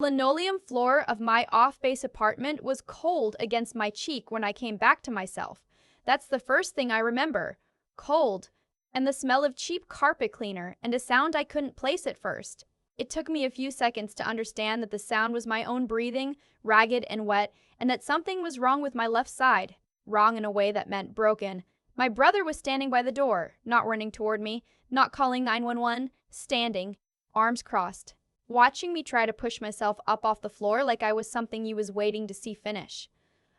Linoleum floor of my off-base apartment was cold against my cheek when I came back to myself. That's the first thing I remember. Cold, and the smell of cheap carpet cleaner, and a sound I couldn't place at first. It took me a few seconds to understand that the sound was my own breathing, ragged and wet, and that something was wrong with my left side. Wrong in a way that meant broken. My brother was standing by the door, not running toward me, not calling 911, standing, arms crossed, watching me try to push myself up off the floor like I was something he was waiting to see finish.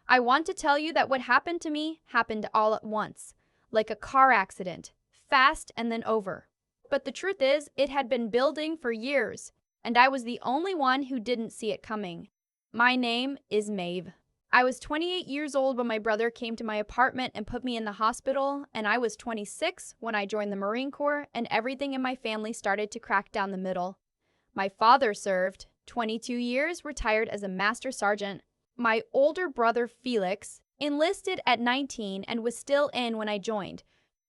I want to tell you that what happened to me happened all at once, like a car accident, fast and then over. But the truth is, it had been building for years, and I was the only one who didn't see it coming. My name is Maeve. I was 28 years old when my brother came to my apartment and put me in the hospital, and I was 26 when I joined the Marine Corps, and everything in my family started to crack down the middle. My father served 22 years, retired as a master sergeant. My older brother Felix enlisted at 19 and was still in when I joined.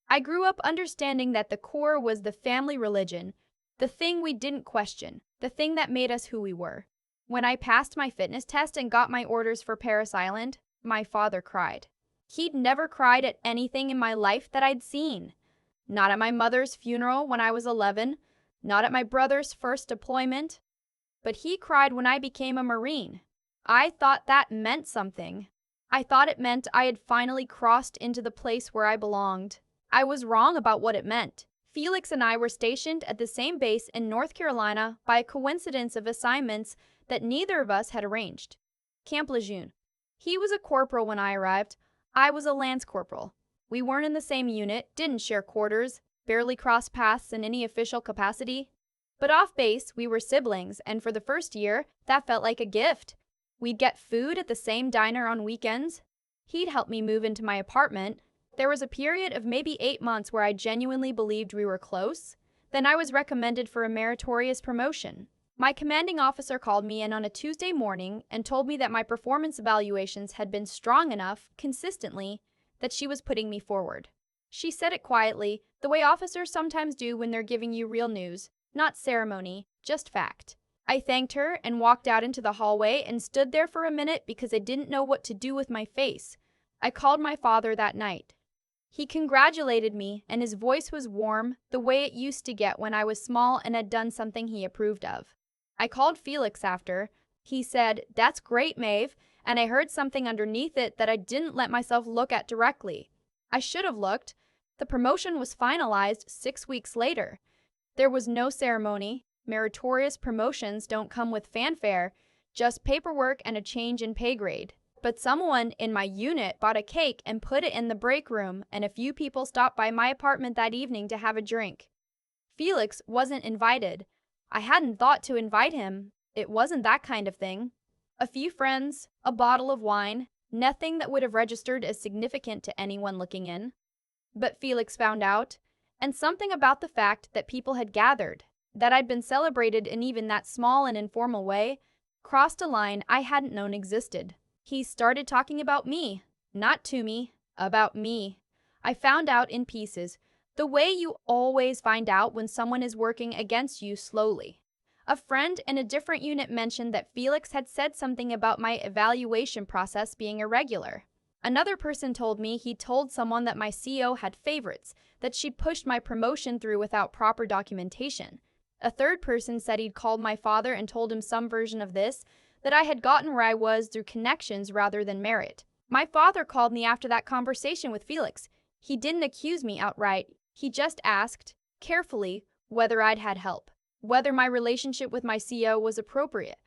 I grew up understanding that the Corps was the family religion, the thing we didn't question, the thing that made us who we were. When I passed my fitness test and got my orders for Paris Island, my father cried. He'd never cried at anything in my life that I'd seen. Not at my mother's funeral when I was 11, not at my brother's first deployment, but he cried when I became a Marine. I thought that meant something. I thought it meant I had finally crossed into the place where I belonged. I was wrong about what it meant. Felix and I were stationed at the same base in North Carolina by a coincidence of assignments that neither of us had arranged. Camp Lejeune. He was a corporal when I arrived. I was a lance corporal. We weren't in the same unit, didn't share quarters, barely crossed paths in any official capacity. But off base, we were siblings, and for the first year, that felt like a gift. We'd get food at the same diner on weekends. He'd help me move into my apartment. There was a period of maybe 8 months where I genuinely believed we were close. Then I was recommended for a meritorious promotion. My commanding officer called me in on a Tuesday morning and told me that my performance evaluations had been strong enough, consistently, that she was putting me forward. She said it quietly, the way officers sometimes do when they're giving you real news, not ceremony, just fact. I thanked her and walked out into the hallway and stood there for a minute because I didn't know what to do with my face. I called my father that night. He congratulated me, and his voice was warm, the way it used to get when I was small and had done something he approved of. I called Felix after. He said, "That's great, Maeve," and I heard something underneath it that I didn't let myself look at directly. I should have looked. The promotion was finalized 6 weeks later. There was no ceremony. Meritorious promotions don't come with fanfare, just paperwork and a change in pay grade. But someone in my unit bought a cake and put it in the break room, and a few people stopped by my apartment that evening to have a drink. Felix wasn't invited. I hadn't thought to invite him. It wasn't that kind of thing. A few friends, a bottle of wine, nothing that would have registered as significant to anyone looking in. But Felix found out, and something about the fact that people had gathered, that I'd been celebrated in even that small and informal way, crossed a line I hadn't known existed. He started talking about me, not to me, about me. I found out in pieces, the way you always find out when someone is working against you slowly. A friend in a different unit mentioned that Felix had said something about my evaluation process being irregular. Another person told me he told someone that my CO had favorites, that she'd pushed my promotion through without proper documentation. A third person said he'd called my father and told him some version of this, that I had gotten where I was through connections rather than merit. My father called me after that conversation with Felix. He didn't accuse me outright. He just asked, carefully, whether I'd had help, whether my relationship with my CO was appropriate.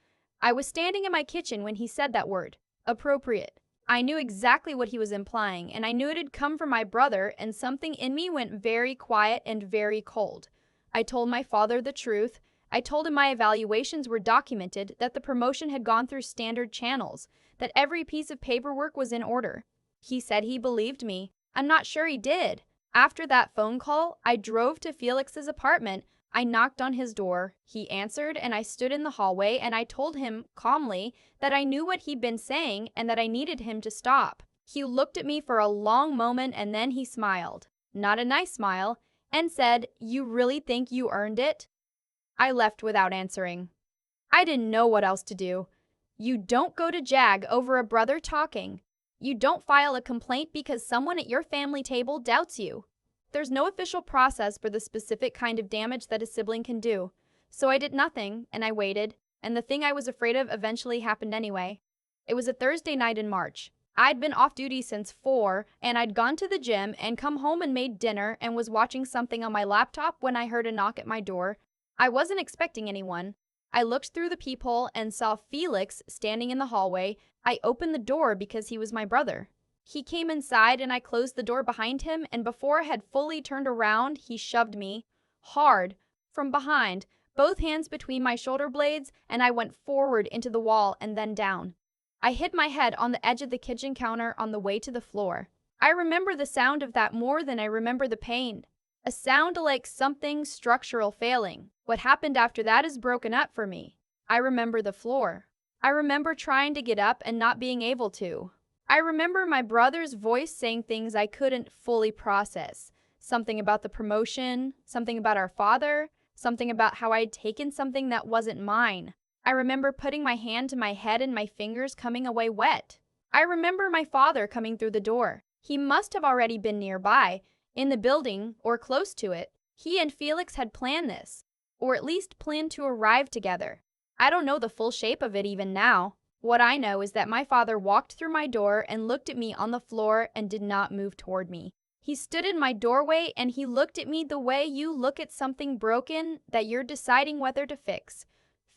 I was standing in my kitchen when he said that word, appropriate. I knew exactly what he was implying, and I knew it had come from my brother, and something in me went very quiet and very cold. I told my father the truth. I told him my evaluations were documented, that the promotion had gone through standard channels, that every piece of paperwork was in order. He said he believed me. I'm not sure he did. After that phone call, I drove to Felix's apartment. I knocked on his door. He answered, and I stood in the hallway, and I told him, calmly, that I knew what he'd been saying and that I needed him to stop. He looked at me for a long moment, and then he smiled. Not a nice smile, and said, "You really think you earned it?" I left without answering. I didn't know what else to do. You don't go to JAG over a brother talking. You don't file a complaint because someone at your family table doubts you. There's no official process for the specific kind of damage that a sibling can do. So I did nothing, and I waited, and the thing I was afraid of eventually happened anyway. It was a Thursday night in March. I'd been off duty since 4, and I'd gone to the gym and come home and made dinner and was watching something on my laptop when I heard a knock at my door. I wasn't expecting anyone. I looked through the peephole and saw Felix standing in the hallway. I opened the door because he was my brother. He came inside and I closed the door behind him, and before I had fully turned around, he shoved me hard from behind, both hands between my shoulder blades, and I went forward into the wall and then down. I hit my head on the edge of the kitchen counter on the way to the floor. I remember the sound of that more than I remember the pain. A sound like something structural failing. What happened after that is broken up for me. I remember the floor. I remember trying to get up and not being able to. I remember my brother's voice saying things I couldn't fully process. Something about the promotion, something about our father, something about how I'd taken something that wasn't mine. I remember putting my hand to my head and my fingers coming away wet. I remember my father coming through the door. He must have already been nearby, in the building or close to it. He and Felix had planned this, or at least planned to arrive together. I don't know the full shape of it even now. What I know is that my father walked through my door and looked at me on the floor and did not move toward me. He stood in my doorway and he looked at me the way you look at something broken that you're deciding whether to fix.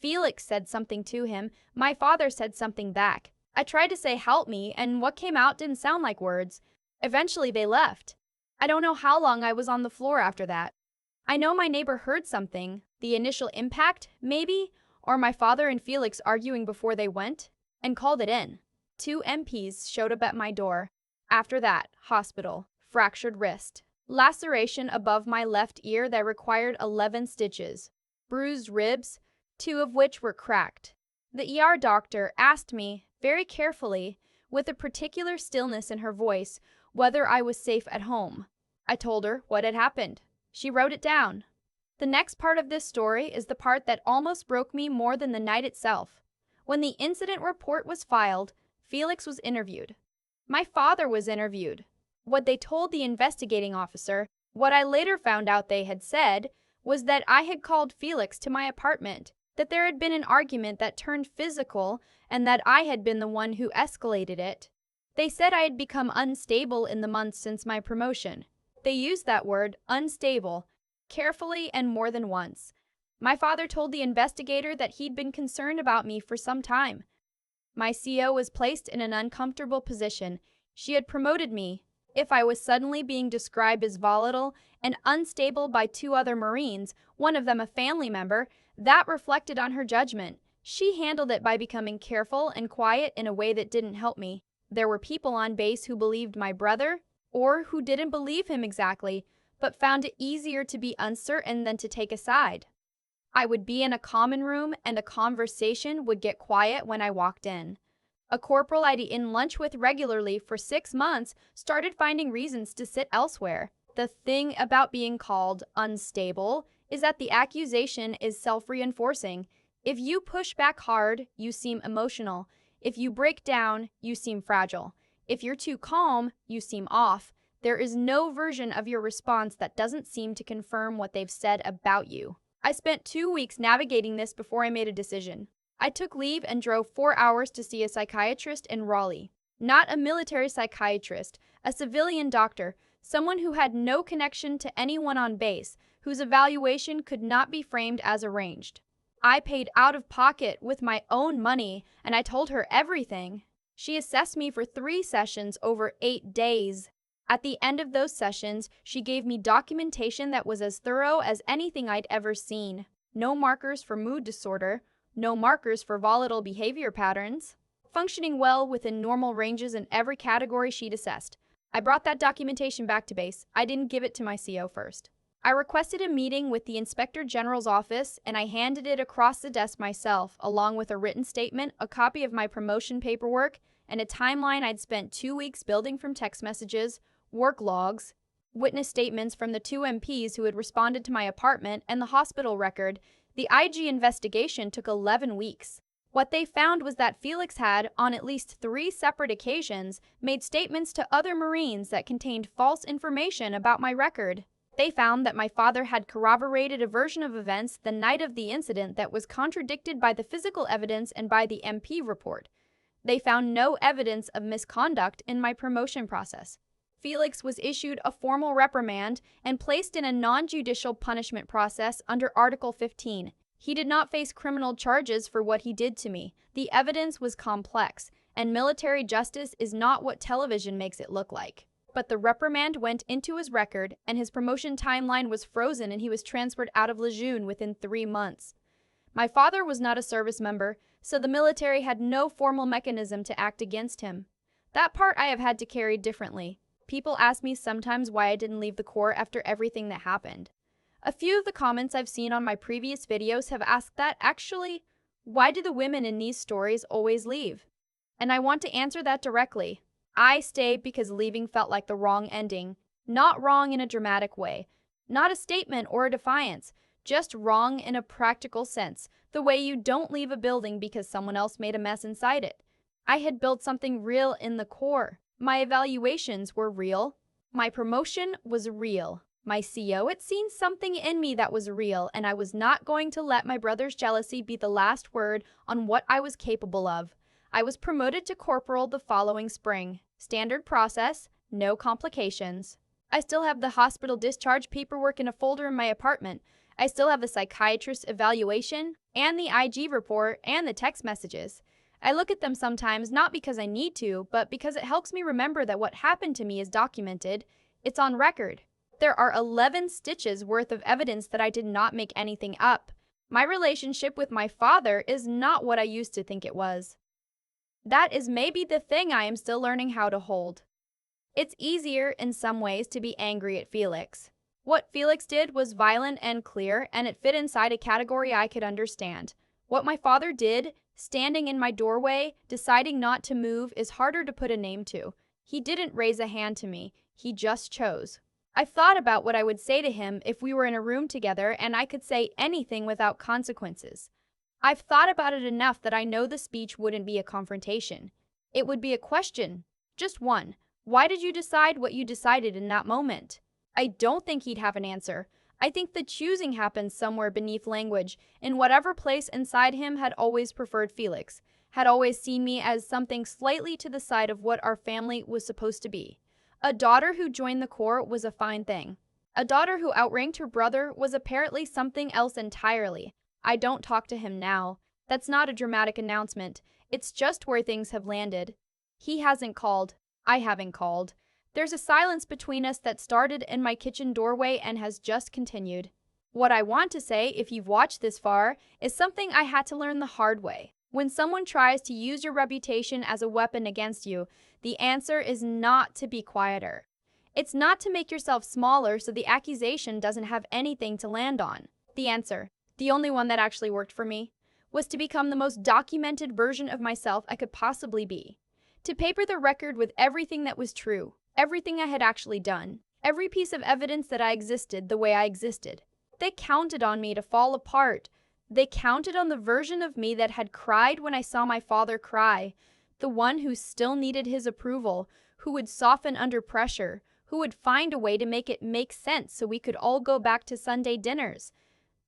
Felix said something to him. My father said something back. I tried to say help me, and what came out didn't sound like words. Eventually they left. I don't know how long I was on the floor after that. I know my neighbor heard something, the initial impact, maybe, or my father and Felix arguing before they went, and called it in. 2 MPs showed up at my door. After that, hospital, fractured wrist, laceration above my left ear that required 11 stitches, bruised ribs, 2 of which were cracked. The ER doctor asked me, very carefully, with a particular stillness in her voice, whether I was safe at home. I told her what had happened. She wrote it down. The next part of this story is the part that almost broke me more than the night itself. When the incident report was filed, Felix was interviewed. My father was interviewed. What they told the investigating officer, what I later found out they had said, was that I had called Felix to my apartment, that there had been an argument that turned physical, and that I had been the one who escalated it. They said I had become unstable in the months since my promotion. They used that word, unstable, carefully and more than once. My father told the investigator that he'd been concerned about me for some time. My CO was placed in an uncomfortable position. She had promoted me. If I was suddenly being described as volatile and unstable by 2 other Marines, one of them a family member, that reflected on her judgment. She handled it by becoming careful and quiet in a way that didn't help me. There were people on base who believed my brother, or who didn't believe him exactly, but found it easier to be uncertain than to take a side. I would be in a common room and a conversation would get quiet when I walked in. A corporal I'd eaten lunch with regularly for 6 months started finding reasons to sit elsewhere. The thing about being called unstable is that the accusation is self-reinforcing. If you push back hard, you seem emotional. If you break down, you seem fragile. If you're too calm, you seem off. There is no version of your response that doesn't seem to confirm what they've said about you. I spent 2 weeks navigating this before I made a decision. I took leave and drove 4 hours to see a psychiatrist in Raleigh. Not a military psychiatrist, a civilian doctor, someone who had no connection to anyone on base, whose evaluation could not be framed as arranged. I paid out of pocket with my own money, and I told her everything. She assessed me for 3 sessions over 8 days. At the end of those sessions, she gave me documentation that was as thorough as anything I'd ever seen. No markers for mood disorder, no markers for volatile behavior patterns, functioning well within normal ranges in every category she'd assessed. I brought that documentation back to base. I didn't give it to my CO first. I requested a meeting with the Inspector General's office, and I handed it across the desk myself, along with a written statement, a copy of my promotion paperwork, and a timeline I'd spent 2 weeks building from text messages, work logs, witness statements from the 2 MPs who had responded to my apartment, and the hospital record. The IG investigation took 11 weeks. What they found was that Felix had, on at least 3 separate occasions, made statements to other Marines that contained false information about my record. They found that my father had corroborated a version of events the night of the incident that was contradicted by the physical evidence and by the MP report. They found no evidence of misconduct in my promotion process. Felix was issued a formal reprimand and placed in a non-judicial punishment process under Article 15. He did not face criminal charges for what he did to me. The evidence was complex, and military justice is not what television makes it look like. But the reprimand went into his record, and his promotion timeline was frozen and he was transferred out of Lejeune within 3 months. My father was not a service member, so the military had no formal mechanism to act against him. That part I have had to carry differently. People ask me sometimes why I didn't leave the Corps after everything that happened. A few of the comments I've seen on my previous videos have asked that, actually, why do the women in these stories always leave? And I want to answer that directly. I stayed because leaving felt like the wrong ending. Not wrong in a dramatic way. Not a statement or a defiance. Just wrong in a practical sense. The way you don't leave a building because someone else made a mess inside it. I had built something real in the Corps. My evaluations were real. My promotion was real. My CO had seen something in me that was real, and I was not going to let my brother's jealousy be the last word on what I was capable of. I was promoted to corporal the following spring. Standard process, no complications. I still have the hospital discharge paperwork in a folder in my apartment. I still have the psychiatrist evaluation, and the IG report, and the text messages. I look at them sometimes not because I need to, but because it helps me remember that what happened to me is documented. It's on record. There are 11 stitches worth of evidence that I did not make anything up. My relationship with my father is not what I used to think it was. That is maybe the thing I am still learning how to hold. It's easier in some ways to be angry at Felix. What Felix did was violent and clear, and it fit inside a category I could understand. What my father did, standing in my doorway, deciding not to move, is harder to put a name to. He didn't raise a hand to me. He just chose. I've thought about what I would say to him if we were in a room together and I could say anything without consequences. I've thought about it enough that I know the speech wouldn't be a confrontation. It would be a question. Just one. Why did you decide what you decided in that moment? I don't think he'd have an answer. I think the choosing happens somewhere beneath language, in whatever place inside him had always preferred Felix, had always seen me as something slightly to the side of what our family was supposed to be. A daughter who joined the Corps was a fine thing. A daughter who outranked her brother was apparently something else entirely. I don't talk to him now. That's not a dramatic announcement. It's just where things have landed. He hasn't called. I haven't called. There's a silence between us that started in my kitchen doorway and has just continued. What I want to say, if you've watched this far, is something I had to learn the hard way. When someone tries to use your reputation as a weapon against you, the answer is not to be quieter. It's not to make yourself smaller so the accusation doesn't have anything to land on. The answer, the only one that actually worked for me, was to become the most documented version of myself I could possibly be. To paper the record with everything that was true, everything I had actually done, every piece of evidence that I existed the way I existed. They counted on me to fall apart. They counted on the version of me that had cried when I saw my father cry, the one who still needed his approval, who would soften under pressure, who would find a way to make it make sense so we could all go back to Sunday dinners.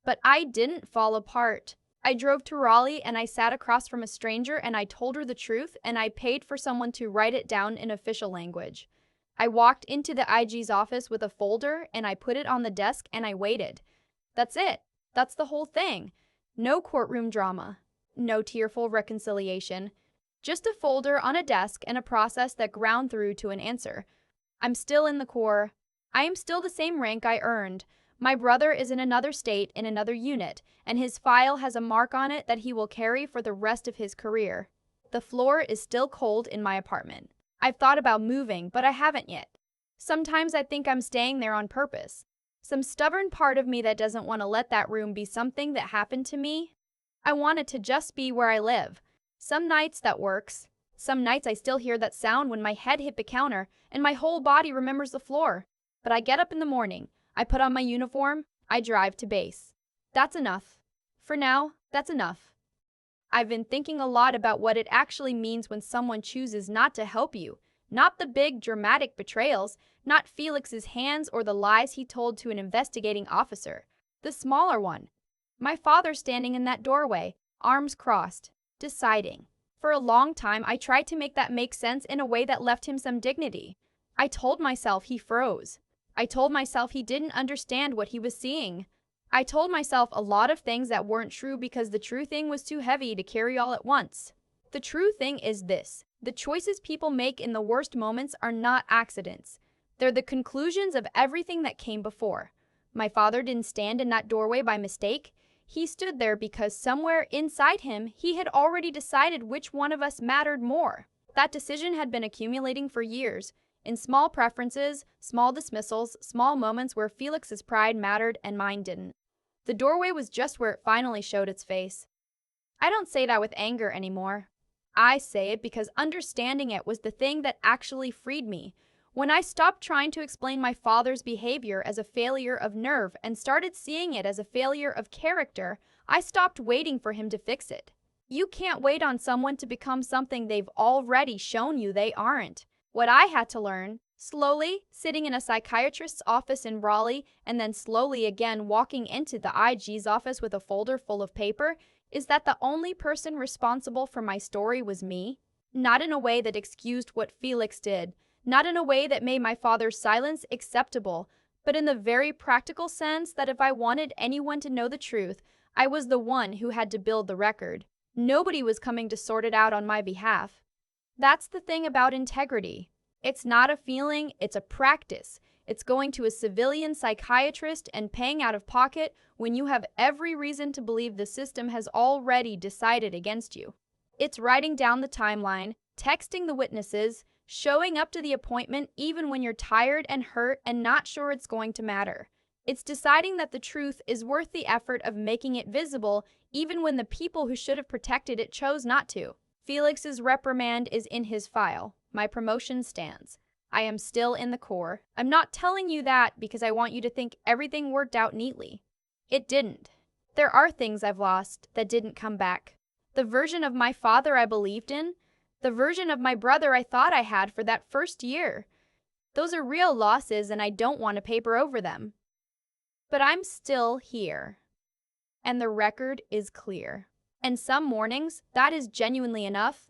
But I didn't fall apart. I drove to Raleigh and I sat across from a stranger and I told her the truth and I paid for someone to write it down in official language. I walked into the IG's office with a folder and I put it on the desk and I waited. That's it. That's the whole thing. No courtroom drama. No tearful reconciliation. Just a folder on a desk and a process that ground through to an answer. I'm still in the Corps. I am still the same rank I earned. My brother is in another state in another unit, and his file has a mark on it that he will carry for the rest of his career. The floor is still cold in my apartment. I've thought about moving, but I haven't yet. Sometimes I think I'm staying there on purpose. Some stubborn part of me that doesn't want to let that room be something that happened to me. I want it to just be where I live. Some nights that works. Some nights I still hear that sound when my head hit the counter and my whole body remembers the floor. But I get up in the morning. I put on my uniform, I drive to base. That's enough. For now, that's enough. I've been thinking a lot about what it actually means when someone chooses not to help you. Not the big, dramatic betrayals, not Felix's hands or the lies he told to an investigating officer. The smaller one. My father standing in that doorway, arms crossed, deciding. For a long time, I tried to make that make sense in a way that left him some dignity. I told myself he froze. I told myself he didn't understand what he was seeing. I told myself a lot of things that weren't true because the true thing was too heavy to carry all at once. The true thing is this: the choices people make in the worst moments are not accidents. They're the conclusions of everything that came before. My father didn't stand in that doorway by mistake. He stood there because somewhere inside him, he had already decided which one of us mattered more. That decision had been accumulating for years, in small preferences, small dismissals, small moments where Felix's pride mattered and mine didn't. The doorway was just where it finally showed its face. I don't say that with anger anymore. I say it because understanding it was the thing that actually freed me. When I stopped trying to explain my father's behavior as a failure of nerve and started seeing it as a failure of character, I stopped waiting for him to fix it. You can't wait on someone to become something they've already shown you they aren't. What I had to learn, slowly, sitting in a psychiatrist's office in Raleigh and then slowly again walking into the IG's office with a folder full of paper, is that the only person responsible for my story was me. Not in a way that excused what Felix did, not in a way that made my father's silence acceptable, but in the very practical sense that if I wanted anyone to know the truth, I was the one who had to build the record. Nobody was coming to sort it out on my behalf. That's the thing about integrity. It's not a feeling, it's a practice. It's going to a civilian psychiatrist and paying out of pocket when you have every reason to believe the system has already decided against you. It's writing down the timeline, texting the witnesses, showing up to the appointment even when you're tired and hurt and not sure it's going to matter. It's deciding that the truth is worth the effort of making it visible even when the people who should have protected it chose not to. Felix's reprimand is in his file. My promotion stands. I am still in the Corps. I'm not telling you that because I want you to think everything worked out neatly. It didn't. There are things I've lost that didn't come back. The version of my father I believed in, the version of my brother I thought I had for that first year. Those are real losses and I don't want to paper over them. But I'm still here. And the record is clear. And some mornings, that is genuinely enough.